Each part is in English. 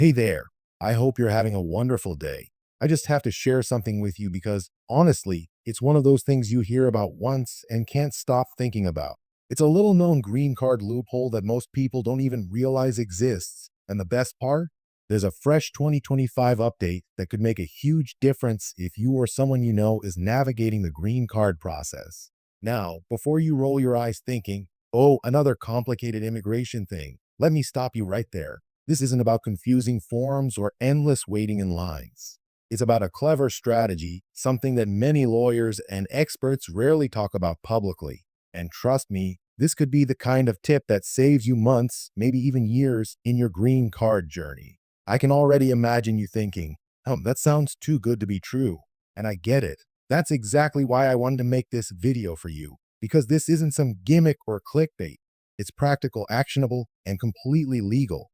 Hey there. I hope you're having a wonderful day. I just have to share something with you because honestly, it's one of those things you hear about once and can't stop thinking about. It's a little known green card loophole that most people don't even realize exists. And the best part? There's a fresh 2025 update that could make a huge difference if you or someone you know is navigating the green card process. Now, before you roll your eyes thinking, oh, another complicated immigration thing, let me stop you right there. This isn't about confusing forms or endless waiting in lines. It's about a clever strategy, something that many lawyers and experts rarely talk about publicly. And trust me, this could be the kind of tip that saves you months, maybe even years, in your green card journey. I can already imagine you thinking, oh, that sounds too good to be true. And I get it. That's exactly why I wanted to make this video for you, because this isn't some gimmick or clickbait. It's practical, actionable, and completely legal.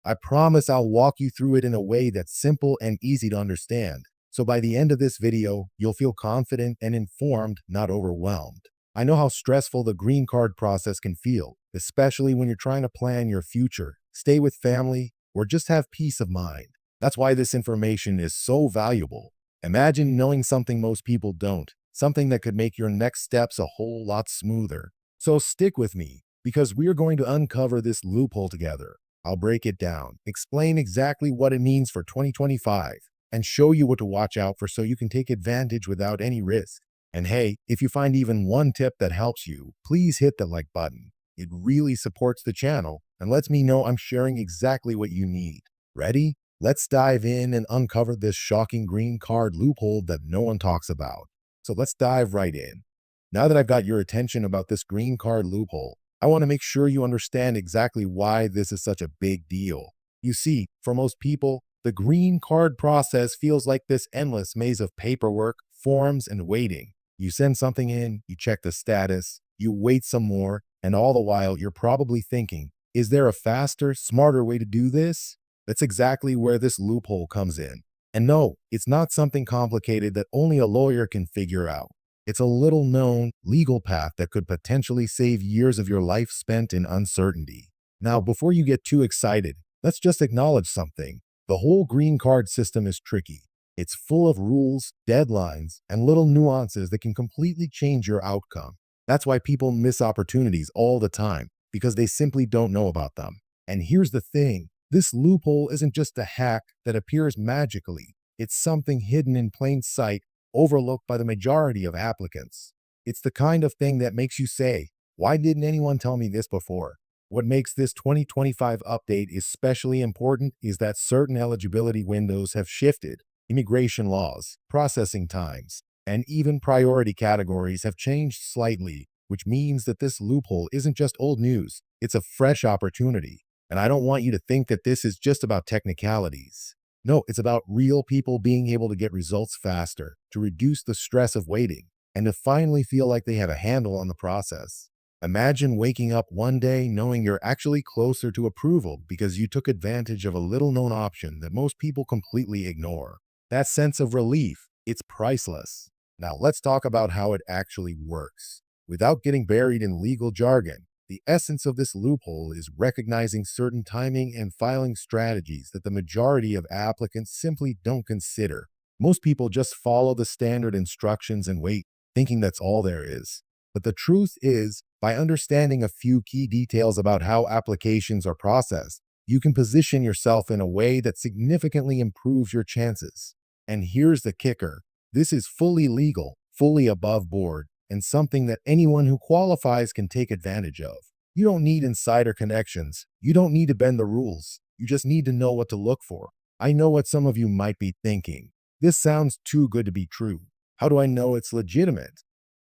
I promise I'll walk you through it in a way that's simple and easy to understand. So by the end of this video, you'll feel confident and informed, not overwhelmed. I know how stressful the green card process can feel, especially when you're trying to plan your future, stay with family, or just have peace of mind. That's why this information is so valuable. Imagine knowing something most people don't, something that could make your next steps a whole lot smoother. So stick with me, because we're going to uncover this loophole together. I'll break it down, explain exactly what it means for 2025, and show you what to watch out for so you can take advantage without any risk. And hey, if you find even one tip that helps you, please hit the like button. It really supports the channel and lets me know I'm sharing exactly what you need. Ready? Let's dive in and uncover this shocking green card loophole that no one talks about. So let's dive right in. Now that I've got your attention about this green card loophole, I want to make sure you understand exactly why this is such a big deal. You see, for most people, the green card process feels like this endless maze of paperwork, forms, and waiting. You send something in, you check the status, you wait some more, and all the while you're probably thinking, is there a faster, smarter way to do this? That's exactly where this loophole comes in. And no, it's not something complicated that only a lawyer can figure out. It's a little known legal path that could potentially save years of your life spent in uncertainty. Now, before you get too excited, let's just acknowledge something. The whole green card system is tricky. It's full of rules, deadlines, and little nuances that can completely change your outcome. That's why people miss opportunities all the time, because they simply don't know about them. And here's the thing, this loophole isn't just a hack that appears magically. It's something hidden in plain sight, overlooked by the majority of applicants. It's the kind of thing that makes you say, why didn't anyone tell me this before? What makes this 2025 update especially important is that certain eligibility windows have shifted. Immigration laws, processing times, and even priority categories have changed slightly, which means that this loophole isn't just old news, it's a fresh opportunity. And I don't want you to think that this is just about technicalities. No, it's about real people being able to get results faster, to reduce the stress of waiting, and to finally feel like they have a handle on the process. Imagine waking up one day knowing you're actually closer to approval because you took advantage of a little-known option that most people completely ignore. That sense of relief, it's priceless. Now let's talk about how it actually works. Without getting buried in legal jargon, the essence of this loophole is recognizing certain timing and filing strategies that the majority of applicants simply don't consider. Most people just follow the standard instructions and wait, thinking that's all there is. But the truth is, by understanding a few key details about how applications are processed, you can position yourself in a way that significantly improves your chances. And here's the kicker. This is fully legal, fully above board, and something that anyone who qualifies can take advantage of. You don't need insider connections. You don't need to bend the rules. You just need to know what to look for. I know what some of you might be thinking. This sounds too good to be true. How do I know it's legitimate?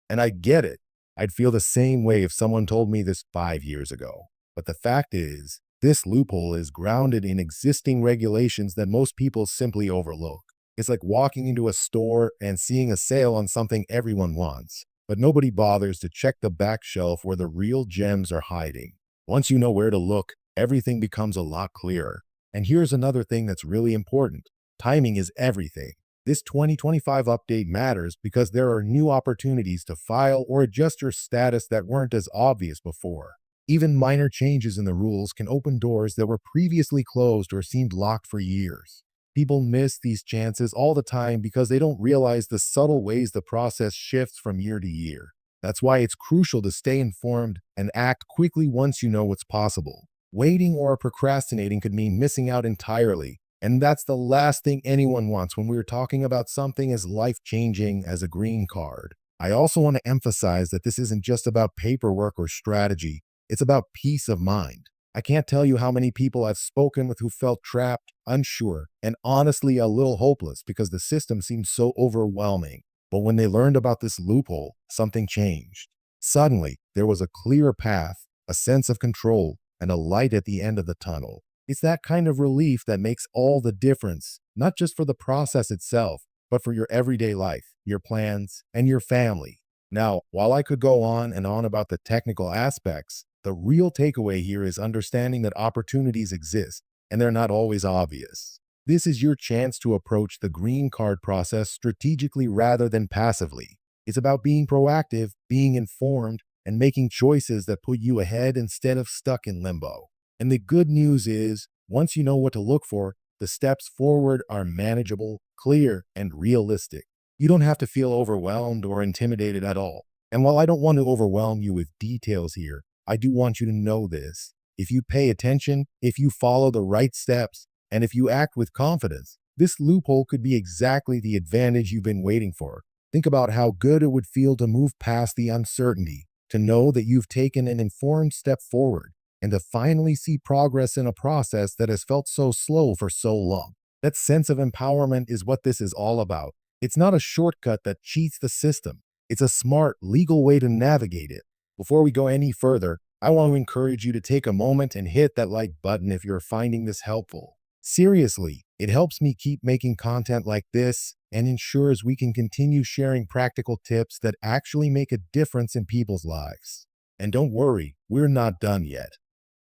And I get it. I'd feel the same way if someone told me this 5 years ago. But the fact is, this loophole is grounded in existing regulations that most people simply overlook. It's like walking into a store and seeing a sale on something everyone wants, but nobody bothers to check the back shelf where the real gems are hiding. Once you know where to look, everything becomes a lot clearer. And here's another thing that's really important. Timing is everything. This 2025 update matters because there are new opportunities to file or adjust your status that weren't as obvious before. Even minor changes in the rules can open doors that were previously closed or seemed locked for years. People miss these chances all the time because they don't realize the subtle ways the process shifts from year to year. That's why it's crucial to stay informed and act quickly once you know what's possible. Waiting or procrastinating could mean missing out entirely, and that's the last thing anyone wants when we're talking about something as life-changing as a green card. I also want to emphasize that this isn't just about paperwork or strategy, it's about peace of mind. I can't tell you how many people I've spoken with who felt trapped, unsure, and honestly a little hopeless because the system seemed so overwhelming. But when they learned about this loophole, something changed. Suddenly, there was a clear path, a sense of control, and a light at the end of the tunnel. It's that kind of relief that makes all the difference, not just for the process itself, but for your everyday life, your plans, and your family. Now, while I could go on and on about the technical aspects, the real takeaway here is understanding that opportunities exist, and they're not always obvious. This is your chance to approach the green card process strategically rather than passively. It's about being proactive, being informed, and making choices that put you ahead instead of stuck in limbo. And the good news is, once you know what to look for, the steps forward are manageable, clear, and realistic. You don't have to feel overwhelmed or intimidated at all. And while I don't want to overwhelm you with details here, I do want you to know this. If you pay attention, if you follow the right steps, and if you act with confidence, this loophole could be exactly the advantage you've been waiting for. Think about how good it would feel to move past the uncertainty, to know that you've taken an informed step forward, and to finally see progress in a process that has felt so slow for so long. That sense of empowerment is what this is all about. It's not a shortcut that cheats the system. It's a smart, legal way to navigate it. Before we go any further, I want to encourage you to take a moment and hit that like button if you're finding this helpful. Seriously, it helps me keep making content like this and ensures we can continue sharing practical tips that actually make a difference in people's lives. And don't worry, we're not done yet.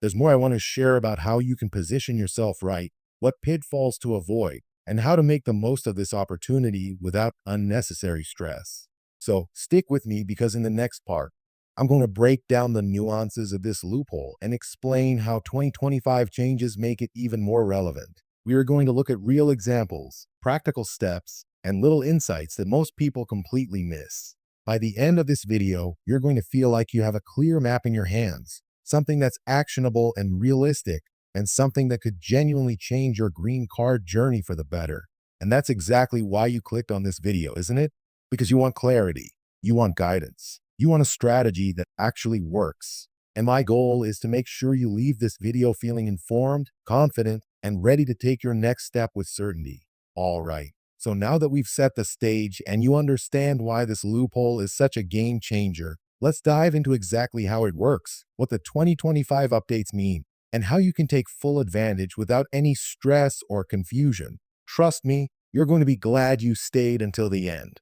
There's more I want to share about how you can position yourself right, what pitfalls to avoid, and how to make the most of this opportunity without unnecessary stress. So stick with me because in the next part, I'm going to break down the nuances of this loophole and explain how 2025 changes make it even more relevant. We are going to look at real examples, practical steps, and little insights that most people completely miss. By the end of this video, you're going to feel like you have a clear map in your hands, something that's actionable and realistic, and something that could genuinely change your green card journey for the better. And that's exactly why you clicked on this video, isn't it? Because you want clarity, you want guidance. You want a strategy that actually works. And my goal is to make sure you leave this video feeling informed, confident, and ready to take your next step with certainty. All right, so now that we've set the stage and you understand why this loophole is such a game changer, let's dive into exactly how it works, what the 2025 updates mean, and how you can take full advantage without any stress or confusion. Trust me, you're going to be glad you stayed until the end.